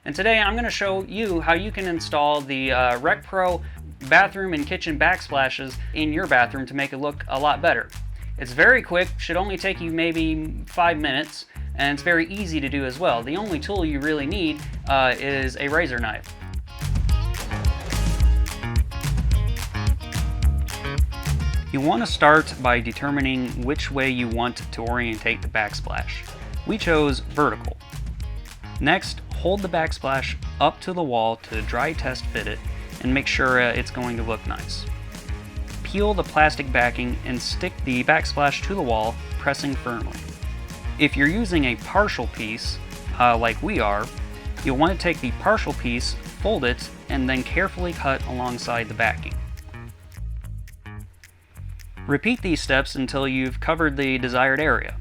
And today I'm going to show you how you can install the RecPro bathroom and kitchen backsplashes in your bathroom to make it look a lot better. It's very quick, should only take you maybe 5 minutes, and it's very easy to do as well. The only tool you really need is a razor knife. You want to start by determining which way you want to orientate the backsplash. We chose vertical. Next, hold the backsplash up to the wall to dry test fit it and make sure it's going to look nice. Peel the plastic backing and stick the backsplash to the wall, pressing firmly. If you're using a partial piece, like we are, you'll want to take the partial piece, fold it, and then carefully cut alongside the backing. Repeat these steps until you've covered the desired area.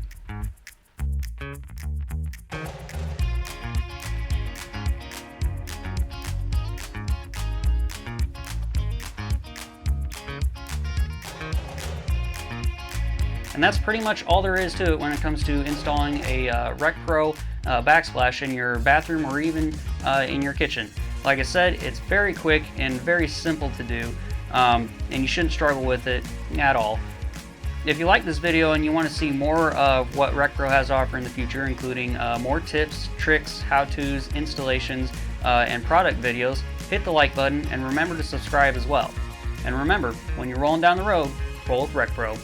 And that's pretty much all there is to it when it comes to installing a RecPro backsplash in your bathroom or even in your kitchen. Like I said, it's very quick and very simple to do, and you shouldn't struggle with it at all. If you like this video and you want to see more of what RecPro has to offer in the future, including more tips, tricks, how-tos, installations, and product videos, hit the like button and remember to subscribe as well. And remember, when you're rolling down the road, roll with RecPro.